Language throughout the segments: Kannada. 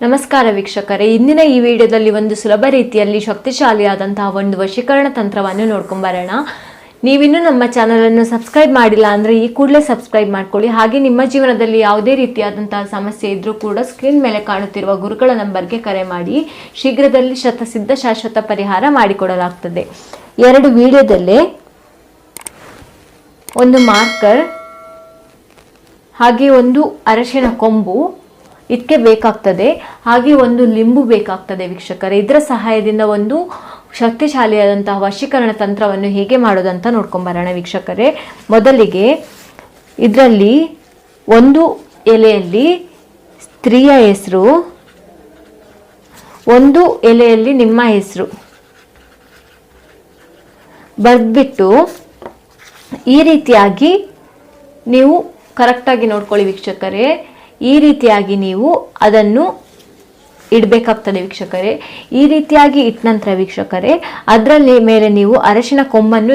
ನಮಸ್ಕಾರ ವೀಕ್ಷಕರೇ, ಇಂದಿನ ಈ ವಿಡಿಯೋದಲ್ಲಿ ಒಂದು ಸುಲಭ ರೀತಿಯಲ್ಲಿ ಶಕ್ತಿಶಾಲಿಯಾದಂತಹ ಒಂದು ವಶೀಕರಣ ತಂತ್ರವನ್ನು ನೋಡ್ಕೊಂಡು ಬರೋಣ. ನೀವಿನ್ನೂ ನಮ್ಮ ಚಾನಲನ್ನು ಸಬ್ಸ್ಕ್ರೈಬ್ ಮಾಡಿಲ್ಲ ಅಂದರೆ ಈ ಕೂಡಲೇ ಸಬ್ಸ್ಕ್ರೈಬ್ ಮಾಡ್ಕೊಳ್ಳಿ. ಹಾಗೆ ನಿಮ್ಮ ಜೀವನದಲ್ಲಿ ಯಾವುದೇ ರೀತಿಯಾದಂತಹ ಸಮಸ್ಯೆ ಇದ್ರೂ ಕೂಡ ಸ್ಕ್ರೀನ್ ಮೇಲೆ ಕಾಣುತ್ತಿರುವ ಗುರುಗಳ ನಂಬರ್ಗೆ ಕರೆ ಮಾಡಿ ಶೀಘ್ರದಲ್ಲಿ ಶತಸಿದ್ಧ ಶಾಶ್ವತ ಪರಿಹಾರ ಮಾಡಿಕೊಡಲಾಗ್ತದೆ. 2 ವಿಡಿಯೋದಲ್ಲೇ ಒಂದು ಮಾರ್ಕರ್ ಹಾಗೆ ಒಂದು ಅರಶಿನ ಕೊಂಬು ಇದಕ್ಕೆ ಬೇಕಾಗ್ತದೆ. ಹಾಗೆ ಒಂದು ಲಿಂಬು ಬೇಕಾಗ್ತದೆ ವೀಕ್ಷಕರೇ. ಇದರ ಸಹಾಯದಿಂದ ಒಂದು ಶಕ್ತಿಶಾಲಿಯಾದಂತಹ ವಶೀಕರಣ ತಂತ್ರವನ್ನು ಹೇಗೆ ಮಾಡೋದಂತ ನೋಡ್ಕೊಂಬರೋಣ ವೀಕ್ಷಕರೇ. ಮೊದಲಿಗೆ ಇದರಲ್ಲಿ ಒಂದು ಎಲೆಯಲ್ಲಿ ಸ್ತ್ರೀಯ ಹೆಸರು, ಒಂದು ಎಲೆಯಲ್ಲಿ ನಿಮ್ಮ ಹೆಸರು ಬರೆದ್ಬಿಟ್ಟು ಈ ರೀತಿಯಾಗಿ ನೀವು ಕರೆಕ್ಟಾಗಿ ನೋಡ್ಕೊಳ್ಳಿ ವೀಕ್ಷಕರೇ. ಈ ರೀತಿಯಾಗಿ ನೀವು ಅದನ್ನು ಇಡಬೇಕಾಗ್ತದೆ ವೀಕ್ಷಕರೇ. ಈ ರೀತಿಯಾಗಿ ಇಟ್ಟ ನಂತರ ವೀಕ್ಷಕರೇ ಅದರಲ್ಲಿ ಮೇಲೆ ನೀವು ಅರಶಿನ ಕೊಂಬನ್ನು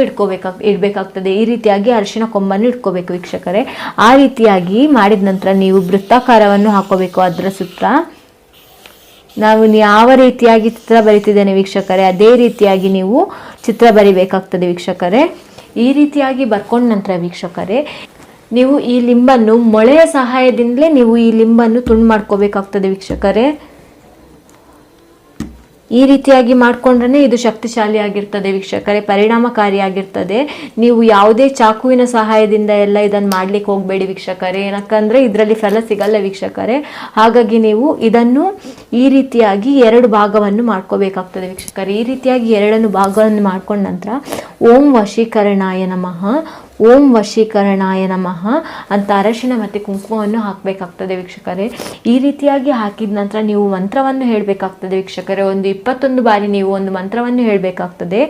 ಇಡಬೇಕಾಗ್ತದೆ. ಈ ರೀತಿಯಾಗಿ ಅರಶಿನ ಕೊಂಬನ್ನು ಇಟ್ಕೋಬೇಕು ವೀಕ್ಷಕರೇ. ಆ ರೀತಿಯಾಗಿ ಮಾಡಿದ ನಂತರ ನೀವು ವೃತ್ತಾಕಾರವನ್ನು ಹಾಕೋಬೇಕು. ಅದರ ಸುತ್ತ ನಾವು ಯಾವ ರೀತಿಯಾಗಿ ಚಿತ್ರ ಬರಿತಿದ್ದೇನೆ ವೀಕ್ಷಕರೇ ಅದೇ ರೀತಿಯಾಗಿ ನೀವು ಚಿತ್ರ ಬರಿಬೇಕಾಗ್ತದೆ ವೀಕ್ಷಕರೇ. ಈ ರೀತಿಯಾಗಿ ಬರ್ಕೊಂಡ ನಂತರ ವೀಕ್ಷಕರೇ ನೀವು ಈ ಲಿಂಬನ್ನು ಮೊಳೆಯ ಸಹಾಯದಿಂದಲೇ ನೀವು ಈ ಲಿಂಬನ್ನು ತುಂಡು ಮಾಡ್ಕೋಬೇಕಾಗ್ತದೆ ವೀಕ್ಷಕರೇ. ಈ ರೀತಿಯಾಗಿ ಮಾಡ್ಕೊಂಡ್ರೆ ಇದು ಶಕ್ತಿಶಾಲಿಯಾಗಿರ್ತದೆ ವೀಕ್ಷಕರೇ, ಪರಿಣಾಮಕಾರಿಯಾಗಿರ್ತದೆ. ನೀವು ಯಾವುದೇ ಚಾಕುವಿನ ಸಹಾಯದಿಂದ ಎಲ್ಲ ಇದನ್ನು ಮಾಡ್ಲಿಕ್ಕೆ ಹೋಗಬೇಡಿ ವೀಕ್ಷಕರೇ, ಯಾಕಂದರೆ ಇದರಲ್ಲಿ ಫಲ ಸಿಗಲ್ಲ ವೀಕ್ಷಕರೇ. ಹಾಗಾಗಿ ನೀವು ಇದನ್ನು ಈ ರೀತಿಯಾಗಿ 2 ಭಾಗವನ್ನು ಮಾಡ್ಕೋಬೇಕಾಗ್ತದೆ ವೀಕ್ಷಕರೇ. ಈ ರೀತಿಯಾಗಿ 2 ಭಾಗವನ್ನು ಮಾಡ್ಕೊಂಡ ನಂತರ ಓಂ ವಶೀಕರಣಾಯ ನಮಃ, ಓಂ ವಶೀಕರಣಾಯ ನಮಃ ಅಂತ ಅರಶಿನ ಮತ್ತು ಕುಂಕುಮವನ್ನು ಹಾಕಬೇಕಾಗ್ತದೆ ವೀಕ್ಷಕರೇ. ಈ ರೀತಿಯಾಗಿ ಹಾಕಿದ ನಂತರ ನೀವು ಮಂತ್ರವನ್ನು ಹೇಳಬೇಕಾಗ್ತದೆ ವೀಕ್ಷಕರೇ. ಒಂದು 21 ಬಾರಿ ನೀವು ಒಂದು ಮಂತ್ರವನ್ನು ಹೇಳಬೇಕಾಗ್ತದೆ.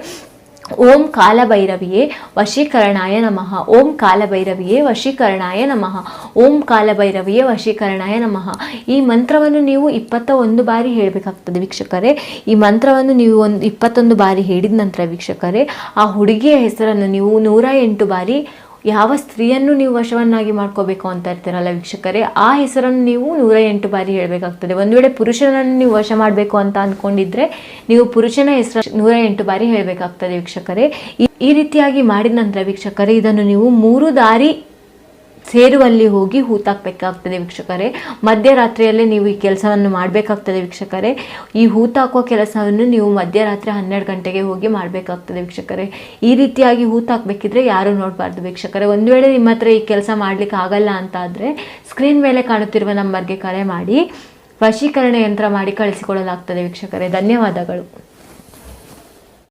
ಓಂ ಕಾಲಭೈರವಿಯೇ ವಶೀಕರಣಾಯ ನಮಃ, ಓಂ ಕಾಲಭೈರವಿಯೇ ವಶೀಕರಣಾಯ ನಮಃ, ಓಂ ಕಾಲಭೈರವಿಯೇ ವಶೀಕರಣಾಯ ನಮಃ. ಈ ಮಂತ್ರವನ್ನು ನೀವು 21 ಬಾರಿ ಹೇಳಬೇಕಾಗ್ತದೆ ವೀಕ್ಷಕರೇ. ಈ ಮಂತ್ರವನ್ನು ನೀವು 21 ಬಾರಿ ಹೇಳಿದ ನಂತರ ವೀಕ್ಷಕರೇ ಆ ಹುಡುಗಿಯ ಹೆಸರನ್ನು ನೀವು 108 ಬಾರಿ, ಯಾವ ಸ್ತ್ರೀಯನ್ನು ನೀವು ವಶವನ್ನಾಗಿ ಮಾಡ್ಕೋಬೇಕು ಅಂತ ಇರ್ತೀರಲ್ಲ ವೀಕ್ಷಕರೇ ಆ ಹೆಸರನ್ನು ನೀವು 108 ಬಾರಿ ಹೇಳಬೇಕಾಗ್ತದೆ. ಒಂದು ವೇಳೆ ಪುರುಷನನ್ನು ನೀವು ವಶ ಮಾಡಬೇಕು ಅಂತ ಅಂದ್ಕೊಂಡಿದ್ರೆ ನೀವು ಪುರುಷನ ಹೆಸರು 108 ಬಾರಿ ಹೇಳಬೇಕಾಗ್ತದೆ ವೀಕ್ಷಕರೇ. ಈ ರೀತಿಯಾಗಿ ಮಾಡಿದ ನಂತರ ವೀಕ್ಷಕರೇ ಇದನ್ನು ನೀವು 3 ದಾರಿ ಸೇರುವಲ್ಲಿ ಹೋಗಿ ಹೂತಾಕಬೇಕಾಗ್ತದೆ ವೀಕ್ಷಕರೇ. ಮಧ್ಯರಾತ್ರಿಯಲ್ಲೇ ನೀವು ಈ ಕೆಲಸವನ್ನು ಮಾಡಬೇಕಾಗ್ತದೆ ವೀಕ್ಷಕರೇ. ಈ ಹೂತಾಕುವ ಕೆಲಸವನ್ನು ನೀವು ಮಧ್ಯರಾತ್ರಿ 12 ಗಂಟೆಗೆ ಹೋಗಿ ಮಾಡಬೇಕಾಗ್ತದೆ ವೀಕ್ಷಕರೇ. ಈ ರೀತಿಯಾಗಿ ಹೂತಾಕಬೇಕಿದ್ರೆ ಯಾರು ನೋಡಬಾರ್ದು ವೀಕ್ಷಕರೇ. ಒಂದು ವೇಳೆ ನಿಮ್ಮ ಹತ್ರ ಈ ಕೆಲಸ ಮಾಡಲಿಕ್ಕೆ ಆಗಲ್ಲ ಅಂತ ಆದರೆ ಸ್ಕ್ರೀನ್ ಮೇಲೆ ಕಾಣುತ್ತಿರುವ ನಂಬರ್ಗೆ ಕರೆ ಮಾಡಿ ವಶೀಕರಣ ಯಂತ್ರ ಮಾಡಿ ಕಳಿಸಿಕೊಡಲಾಗ್ತದೆ ವೀಕ್ಷಕರೇ. ಧನ್ಯವಾದಗಳು.